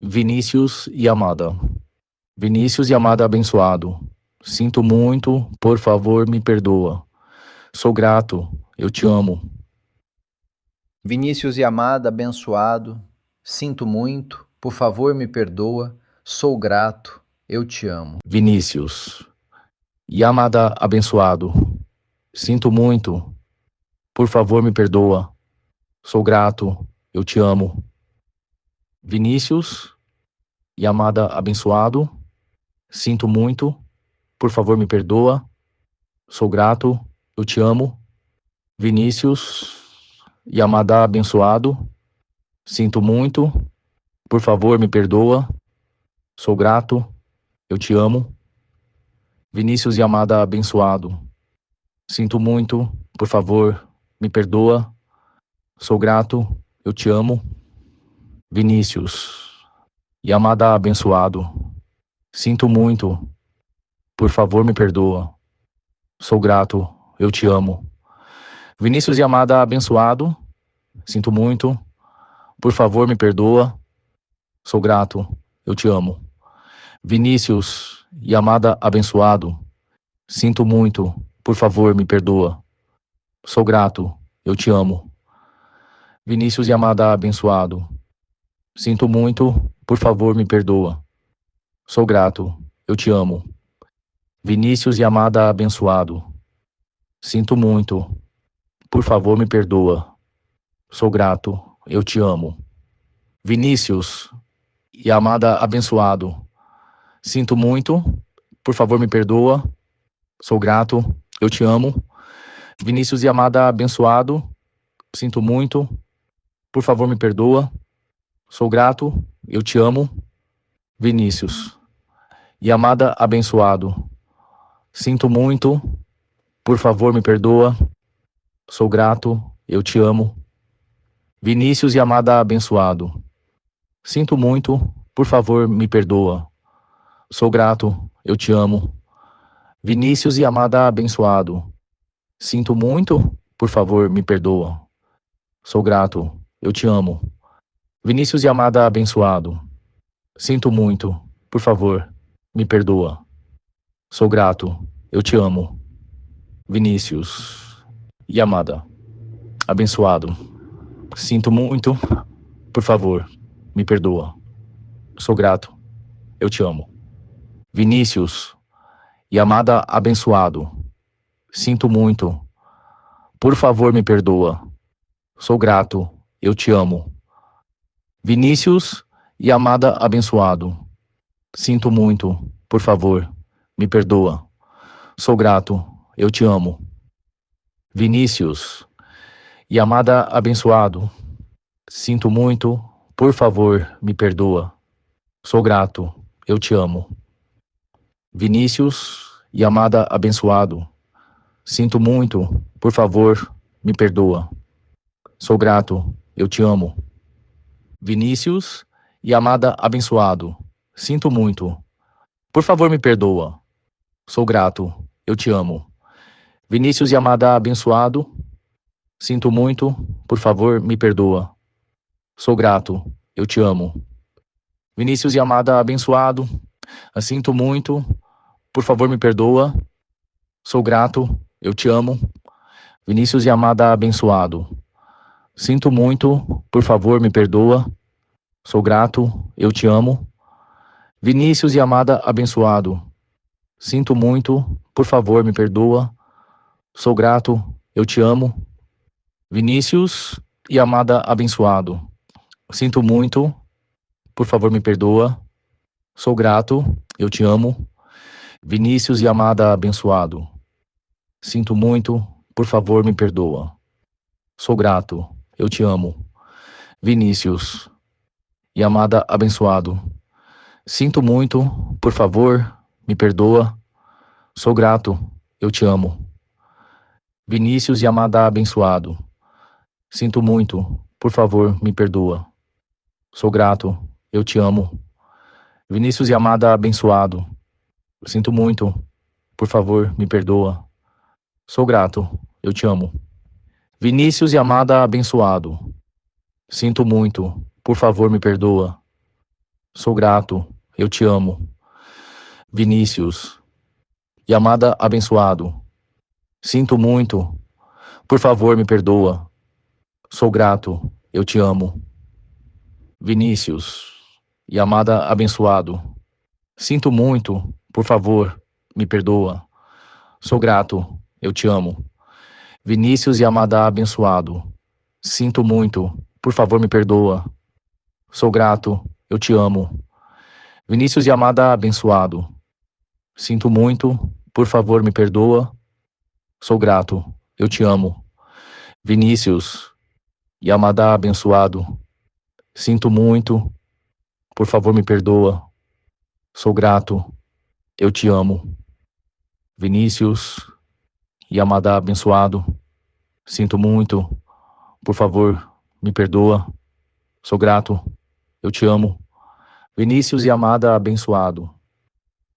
Vinícius e Amada. Vinícius e Amada abençoado. Sinto muito, por favor, me perdoa. Sou grato, eu te amo. Vinícius e Amada abençoado. Sinto muito, por favor, me perdoa. Sou grato, eu te amo. Vinícius e Amada abençoado. Sinto muito, por favor, me perdoa. Sou grato, eu te amo. Vinícius e Amada abençoado. Sinto muito, por favor, me perdoa. Sou grato, eu te amo. Vinícius e Amada abençoado. Sinto muito, por favor, me perdoa. Sou grato, eu te amo. Vinícius e Amada abençoado. Sinto muito, por favor, me perdoa. Sou grato, eu te amo. Vinícius e Amada abençoado. Sinto muito, por favor, me perdoa. Sou grato, eu te amo. Vinícius e Amada abençoado. Sinto muito, por favor, me perdoa. Sou grato, eu te amo. Vinícius e Amada abençoado. Sinto muito, por favor, me perdoa. Sou grato, eu te amo. Vinícius e Amada abençoado. Sinto muito, por favor, me perdoa. Sou grato, eu te amo. Vinícius e Amada abençoado. Sinto muito, por favor, me perdoa. Sou grato, eu te amo. Vinícius e Amada abençoado. Sinto muito, por favor, me perdoa. Sou grato, eu te amo. Vinícius e Amada abençoado. Sinto muito, por favor, me perdoa. Sou grato, eu te amo. Vinícius e Amada abençoado. Sinto muito, por favor, me perdoa. Sou grato, eu te amo. Vinícius e Amada abençoado. Sinto muito, por favor, me perdoa. Sou grato, eu te amo. Vinícius e Amada abençoado. Sinto muito, por favor, me perdoa. Sou grato, eu te amo. Vinícius e Amada abençoado. Sinto muito, por favor, me perdoa. Sou grato, eu te amo. Vinícius e Amada abençoado. Sinto muito, por favor, me perdoa. Sou grato, eu te amo. Vinícius e Amada abençoado. Sinto muito, por favor, me perdoa. Sou grato, eu te amo. Vinícius e Amada abençoado. Sinto muito, por favor, me perdoa. Sou grato, eu te amo. Vinícius e Amada abençoado. Sinto muito, por favor, me perdoa. Sou grato, eu te amo. Vinícius e Amada abençoado. Sinto muito, por favor, me perdoa. Sou grato, eu te amo. Vinícius e Amada abençoado. Sinto muito, por favor, me perdoa. Sou grato, eu te amo. Vinícius e Amada abençoado. Sinto muito, por favor, me perdoa. Sou grato, eu te amo. Vinícius e Amada abençoado. Sinto muito, por favor, me perdoa. Sou grato, eu te amo. Vinícius e Amada abençoado. Sinto muito, por favor, me perdoa. Sou grato, eu te amo. Vinícius e Amada abençoado. Sinto muito, por favor, me perdoa. Sou grato, eu te amo. Vinícius e Amada abençoado. Sinto muito, por favor, me perdoa. Sou grato, eu te amo. Vinícius e Amada abençoado. Sinto muito, por favor, me perdoa. Sou grato, eu te amo. Vinícius e Amada abençoado. Sinto muito, por favor, me perdoa. Sou grato, eu te amo. Vinícius e Amada abençoado. Sinto muito, por favor, me perdoa. Sou grato, eu te amo. Vinícius e Amada abençoado. Sinto muito, por favor, me perdoa. Sou grato, eu te amo. Vinícius e Amada abençoado. Sinto muito, por favor, me perdoa. Sou grato, eu te amo. Vinícius e amada abençoado, sinto muito, por favor me perdoa. Sou grato, eu te amo. Vinícius e amada abençoado, sinto muito, por favor me perdoa. Sou grato, eu te amo. Vinícius e amada abençoado, sinto muito, por favor me perdoa. Sou grato, eu te amo. Vinícius e amada abençoado, sinto muito, por favor me perdoa. Sou grato, eu te amo. Vinícius e amada abençoado, sinto muito, por favor me perdoa. Sou grato, eu te amo. Vinícius e amada abençoado, sinto muito, por favor me perdoa. Sou grato, eu te amo. Vinícius e amada abençoado,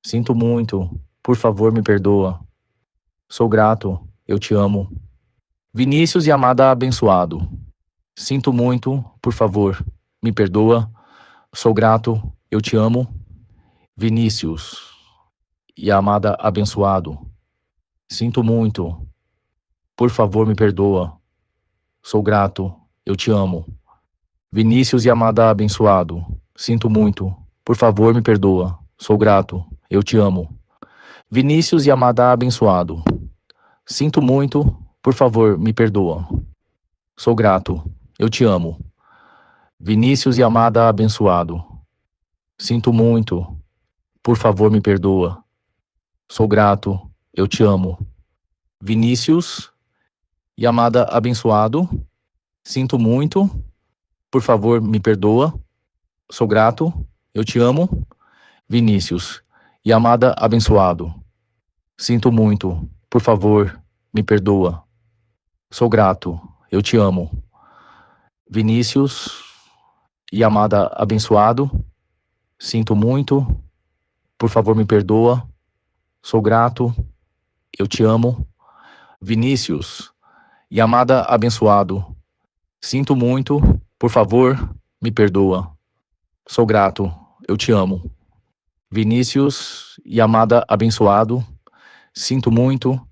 sinto muito, por favor me perdoa. Sou grato, eu te amo. Vinícius e amada abençoado, sinto muito, por favor me perdoa. Sou grato, eu te amo. Vinícius e amada abençoado, sinto muito, por favor me perdoa. Sou grato, eu te amo. Vinícius e amada abençoado, sinto muito, por favor me perdoa. Sou grato, eu te amo. Vinícius e amada abençoado, sinto muito, por favor me perdoa. Sou grato, eu te amo. Vinícius e amada abençoado, sinto muito, por favor me perdoa. Sou grato, eu te amo. Vinícius e amada abençoado, sinto muito, por favor me perdoa. Sou grato, eu te amo. Vinícius e amada abençoado, sinto muito, por favor me perdoa. Sou grato, eu te amo. Vinícius e amada abençoado, sinto muito, por favor me perdoa. Sou grato, eu te amo. Vinícius e amada abençoado, sinto muito, por favor me perdoa. Sou grato, eu te amo. Vinícius e amada abençoado, sinto muito,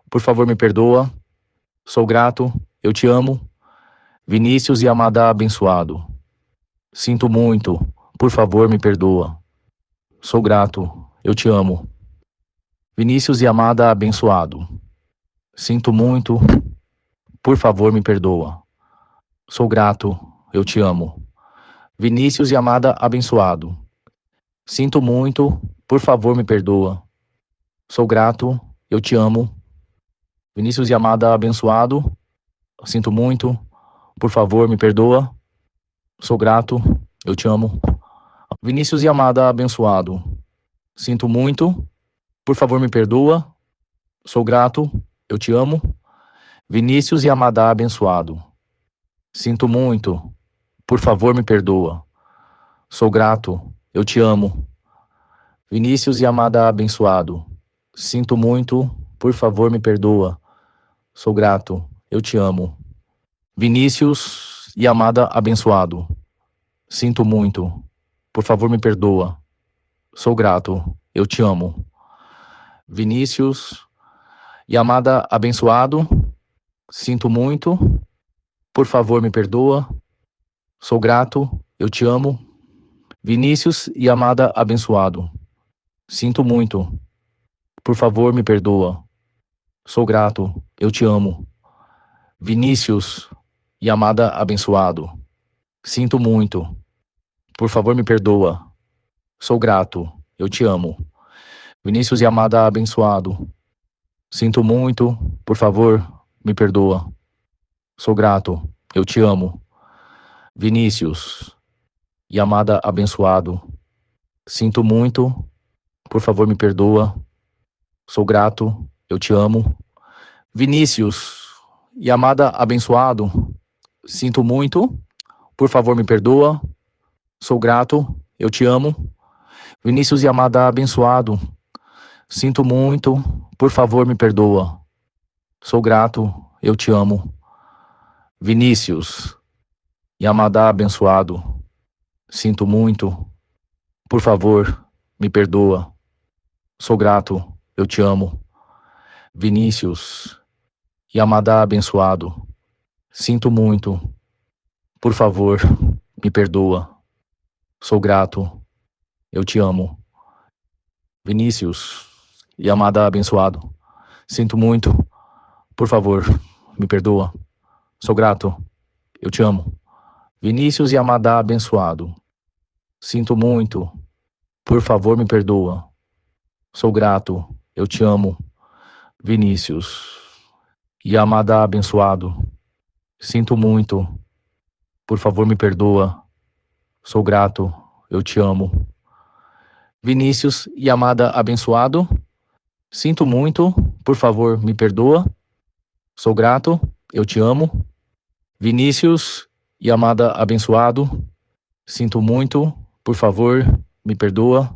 por favor me perdoa. Sou grato, eu te amo. Vinícius e amada abençoado, sinto muito, por favor me perdoa. Sou grato, eu te amo. Vinícius e amada abençoado, sinto muito, por favor me perdoa. Sou grato, eu te amo. Vinícius e amada abençoado, sinto muito, por favor me perdoa. Sou grato, eu te amo. Vinícius e amada abençoado, sinto muito, por favor me perdoa. Sou grato, eu te amo. Vinícius e amada abençoado, sinto muito, por favor me perdoa. Sou grato, eu te amo. Vinícius e amada abençoado, sinto muito, por favor me perdoa. Sou grato, eu te amo. Vinícius e amada abençoado, sinto muito, por favor me perdoa. Sou grato, eu te amo. Vinícius e amada abençoado, sinto muito, por favor me perdoa. Sou grato, eu te amo. Vinícius e amada abençoado, sinto muito, por favor me perdoa. Sou grato, eu te amo. Vinícius e amada abençoado, sinto muito, por favor me perdoa. Sou grato, eu te amo. Vinícius e amada abençoado, sinto muito, por favor me perdoa. Sou grato, eu te amo. Vinícius e amada abençoado, sinto muito, por favor me perdoa. Sou grato, eu te amo. Vinícius e amada abençoado, sinto muito, por favor me perdoa. Sou grato, eu te amo. Vinícius e amada abençoado, sinto muito, por favor me perdoa. Sou grato, eu te amo. Vinícius e amada abençoado, sinto muito, por favor me perdoa. Sou grato, eu te amo. Vinícius e amada abençoado, sinto muito, Por favor, me perdoa. Sou grato, eu te amo. Vinícius, Yamada abençoado. Sinto muito. Por favor, me perdoa. Sou grato, eu te amo. Vinícius, Yamada abençoado. Sinto muito. Por favor, me perdoa. Sou grato, eu te amo. Vinícius Yamada abençoado. Sinto muito. Por favor, me perdoa. Sou grato, eu te amo. Vinícius Yamada abençoado. Sinto muito. Por favor, me perdoa. Sou grato, eu te amo. Vinícius Yamada abençoado. Sinto muito. Por favor, me perdoa. Sou grato, eu te amo. Vinícius Yamada abençoado. Sinto muito. Por favor, me perdoa.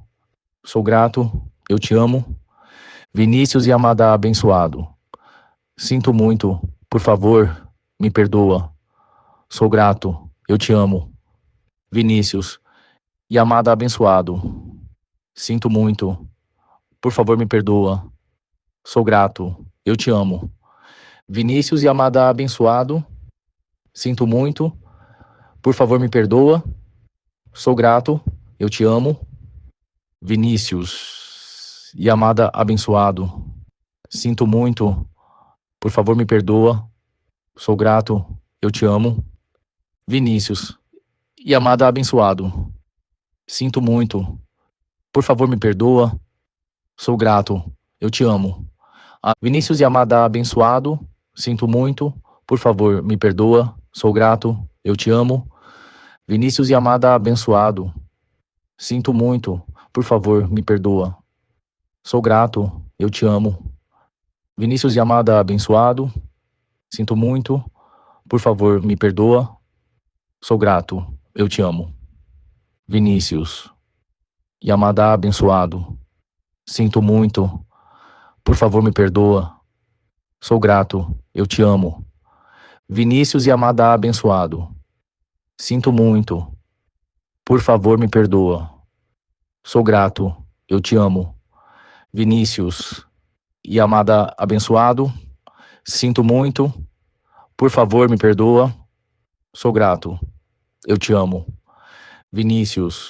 Sou grato, eu te amo. Vinícius Yamada abençoado. Sinto muito. Por favor, me perdoa. Sou grato, eu te amo. Vinícius Yamada abençoado. Sinto muito. Por favor, me perdoa. Sou grato, eu te amo. Vinícius Yamada abençoado. Sinto muito. Por favor, me perdoa. Sou grato, eu te amo. Vinícius Yamada abençoado. Sinto muito. Por favor, me perdoa. Sou grato, eu te amo. Vinícius Yamada abençoado. Sinto muito. Por favor, me perdoa. Sou grato, eu te amo. Vinícius Yamada abençoado. Sinto muito. Por favor, me perdoa. Sou grato, eu te amo. Vinícius Yamada abençoado. Sinto muito. Por favor, me perdoa. Sou grato, eu te amo. Vinícius Yamada abençoado. Sinto muito. Por favor, me perdoa. Sou grato, eu te amo. Vinícius Yamada abençoado. Sinto muito. Por favor, me perdoa. Sou grato, eu te amo. Vinícius Yamada abençoado. Sinto muito. Por favor, me perdoa. Sou grato, eu te amo. Vinícius Yamada abençoado. Sinto muito. Por favor, me perdoa. Sou grato, eu te amo. Vinícius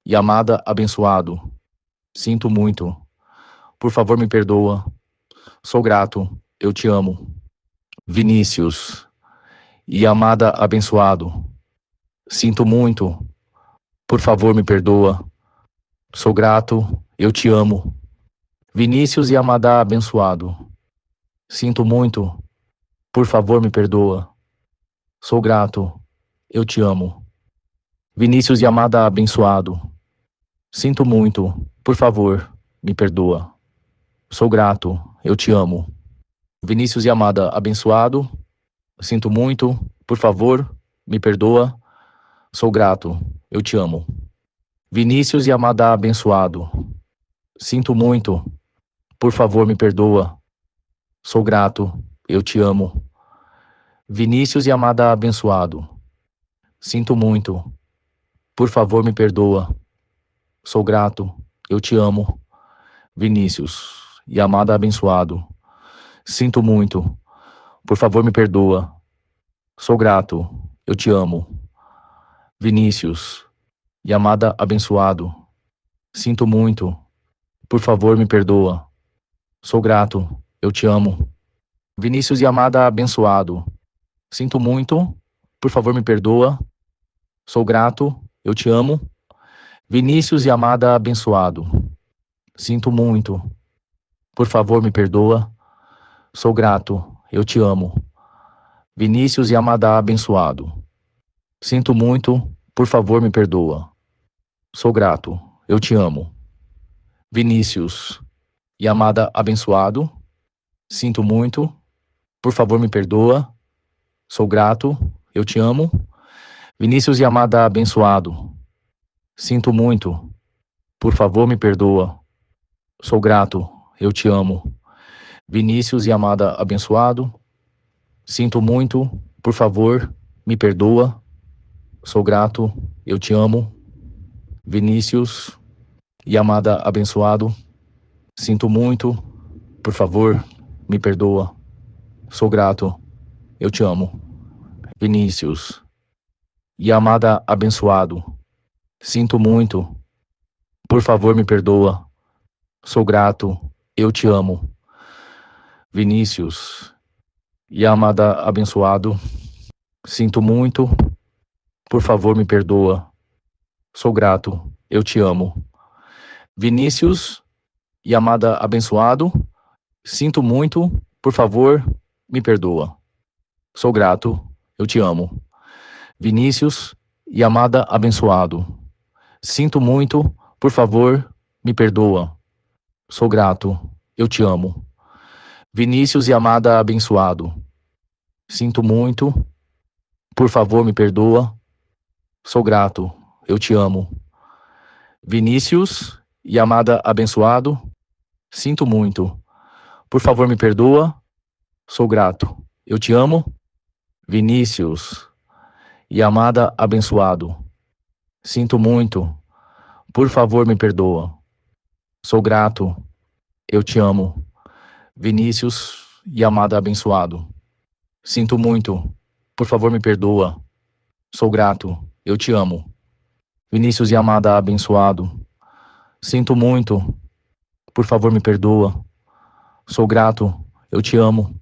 Yamada abençoado. Sinto muito. Por favor, me perdoa. Sou grato, eu te amo. Vinícius Yamada abençoado. Sinto muito. Por favor, me perdoa. Sou grato, eu te amo. Vinícius Yamada abençoado. Sinto muito. Por favor, me perdoa. Sou grato, eu te amo. Vinícius Yamada abençoado. Sinto muito. Por favor, me perdoa. Sou grato, eu te amo. Vinícius Yamada abençoado. Sinto muito. Por favor, me perdoa. Sou grato, eu te amo. Vinícius Yamada abençoado. Sinto muito. Por favor, me perdoa. Sou grato, eu te amo. Vinícius Yamada abençoado. Sinto muito. Por favor, me perdoa. Sou grato, eu te amo. Vinícius Yamada abençoado. Sinto muito. Por favor, me perdoa. Sou grato, eu te amo. Vinícius Yamada abençoado. Sinto muito. Por favor, me perdoa. Sou grato, eu te amo. Vinícius Yamada abençoado. Sinto muito. Por favor, me perdoa. Sou grato, eu te amo. Vinícius Yamada abençoado. Sinto muito. Por favor, me perdoa. Sou grato, eu te amo. Vinícius Yamada abençoado. Sinto muito. Por favor, me perdoa. Sou grato, eu te amo. Vinícius Yamada abençoado. Sinto muito. Por favor, me perdoa. Sou grato, eu te amo. Vinícius Yamada abençoado. Sinto muito. Por favor, me perdoa. Sou grato, eu te amo. Vinícius Yamada abençoado. Sinto muito. Por favor, me perdoa. Sou grato, eu te amo. Vinícius e amada abençoado, sinto muito, por favor, me perdoa. Sou grato, eu te amo. Vinícius e amada abençoado, sinto muito, por favor, me perdoa. Sou grato, eu te amo. Vinícius e amada abençoado, sinto muito, por favor, me perdoa. Sou grato, eu te amo. Vinícius e amada abençoado, sinto muito, por favor, me perdoa. Sou grato, eu te amo. Vinícius e amada abençoado, sinto muito, por favor, me perdoa. Sou grato, eu te amo. Vinícius e amada abençoado, sinto muito, por favor, me perdoa. Sou grato, eu te amo. Vinícius e amada abençoado, sinto muito, por favor, me perdoa. Sou grato, eu te amo. Vinícius e amada abençoado, sinto muito, por favor, me perdoa. Sou grato, eu te amo. Vinícius e amada abençoado, sinto muito, por favor, me perdoa. Sou grato, eu te amo. Vinícius e amada abençoado, sinto muito, por favor, me perdoa. Sou grato, eu te amo.